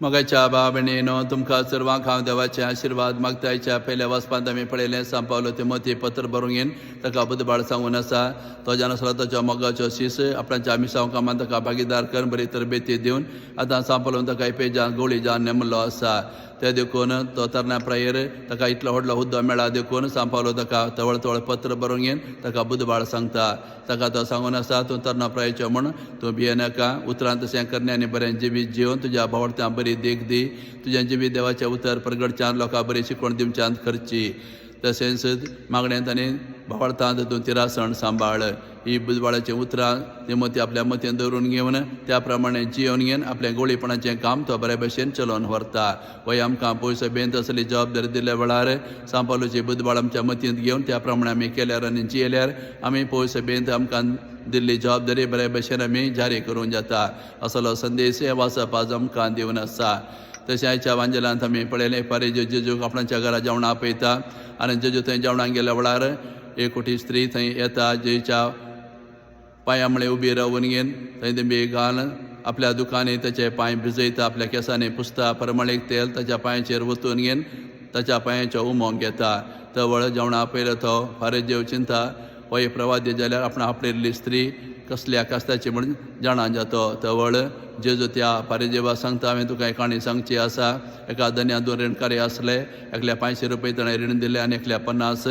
मोगाच्या बाबणेनो तुमकां सर्वांक हांव देवाचे आशिर्वाद मागतायच्या पयल्या वचपांत आमी पळयलें सांपावलो तिमोथी पत्र बरोवन घेवन ताका बुधबाळ सांगून आसा तो जेन्ना स्वताच्या मोगाचो शीस आपणाच्या मिसांव कामांत ताका भागीदार कर बरी तरबेती दिवन आतां सांपावलो ताका पेजान गोळी जावन नेमलो आसा ते देखून तो तरण्या प्रायेर ताका इतलो व्हडलो हुद्दो मेळ्ळा देखून सांपावलो ताका तवळ तवळ पत्र बरोवन घेवन ताका बुधबाळ सांगता ताका तो सांगून आसा तूं तरण्या प्रायेचो म्हूण तूं भियेनाका उतरांत तशें करणे आनी बरें जिवीत जिवन तुज्या भावर्थ्यां बरी देख दी तुज्या जिवीत देवाचें उतर प्रगटच्यान लोकांक बरी शिकवण दिवच्यान करची तशेंच मागण्यांत आनी भावार्थांत तूं तिरासण सांबाळ ही बुधबाळाचीं उतरां तिमोथी आपल्या मतीन दवरून घेवन त्या प्रमाणे जियोन घेवन आपल्या गोळीपणाचें काम तो बरे भशेन चलोवन व्हरता वय आमकां पयस बेंत असली जबाबदारी दिल्या वेळार सांपावलोची बुधबाळ आमच्या मतींत घेवन त्या प्रमाणे आमी केल्यार आनी जियेल्यार आमी पयस बेंत आमकां दिल्ली जबाबदारी बरे भशेन आमी जारी करूंक जाता असलो संदेश हे वाचप आज आमकां दिवन आसा तशें आयच्या वांजेलांत आमी पळयलें फारीक जेजूक आपणाच्या घरा जेवणां आपयता आनी जेजू थंय जेवणाक गेल्या वेळार एक कोटी स्त्री थंय येता जेच्या पांया मुळे उबी रावून घेवन थंय तेंबी घाल आपल्या दुकानी ताचे पांय भिजयता आपल्या केंसांनी पुसता परमळीक तेल ताच्या पांयाचेर वतून घेवन ताच्या पांयाचो उमो घेता तवळ जेवणां आपयलो तो फारीक जेव चिंता हो एक प्रवादी जाल्यार आपण आपणिल्ली स्त्री कसल्या कास्ताची म्हूण जाणा जातो तवळ जेजू त्या फारीजेवा सांगता हांवें तुका एक काणी सांगची आसा एका धन्या 2 रीणकारी आसले एकल्या 500 रुपया ताणें रीण दिलें आनी एकल्या 50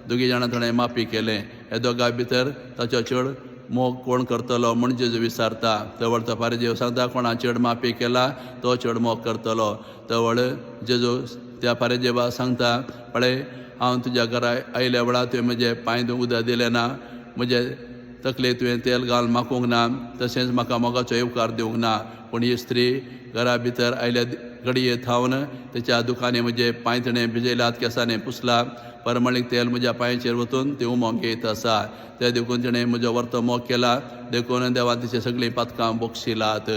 दोगी जाणां ताणें माफी केलें हे दोगां भितर ताचो चड मोग कोण करतलो म्हूण जेजू विचारता तवळ तो फारीजेव सांगता कोणा चड माफी केला तो चड मोग करतलो तवळ जेजू त्या फारीजेवा सांगता पळय हांव तुज्या घरा आयल्या वेळार तुवें म्हजे पांय धुवंक उदक दिलें ना म्हजे तकले तुवें तेल घालून मागूंक ना तशेंच म्हाका मोगाचो येवकार दिवंक ना पूण ही स्त्री घरा भितर आयल्या घडये थावन तेच्या दुकानी म्हजे पांय तिणें भिजयलात केंसांनी पुसला परमळीक तेल म्हज्या पांयाचेर वतून ती उमो घेत आसा ते देखून तिणें म्हजो वर्तो मोग केला देखून देवान तिची सगळीं पातकां बक्षिलात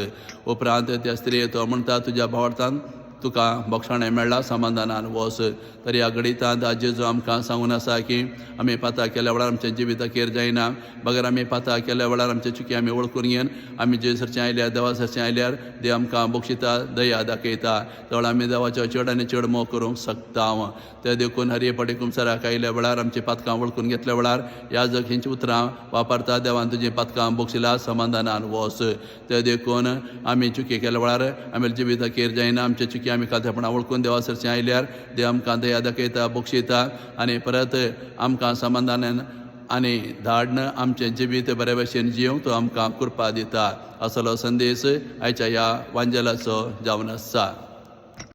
उपरांत त्या स्त्रीये तो म्हणटा तुज्या भावार्थान तुका बक्षाणें मेळ्ळां समाधानान वच तर ह्या घडींत जेजू आमकां सांगून आसा की आमी पाता केल्या वेळार आमच्या जिविताचेर जायना बगर आमी पाता केल्या वेळार आमचे चुकी आमी वळखून घेवन आमी जेजूसरचें आयल्यार देवासरचें आयल्यार देव आमकां बक्षिता दया दाखयता तेवळ आमी देवाचो चड आनी चड मोग करूंक शकता ते देखून हरये पाटी कुमसाराक आयल्या वेळार आमची पातकां वळखून घेतल्या वेळार याजक हेंची उतरां वापरता देवान तुजी पातकां बक्षिला समाधानान वच ते देखून आमी चुकी केल्या वेळार आमी जिविताचेर जायना आमचे चुकी आमी कातेपणां वळखून देवासरचें आयल्यार देव आमकां दया दाखयता बक्षिता आनी परत आमकां समाधानान आनी धाडन आमचें जिवीत बरे भशेन जिवंक तो आमकां कृपा दिता असलो संदेश आयच्या ह्या वांजेलाचो जावन आसा.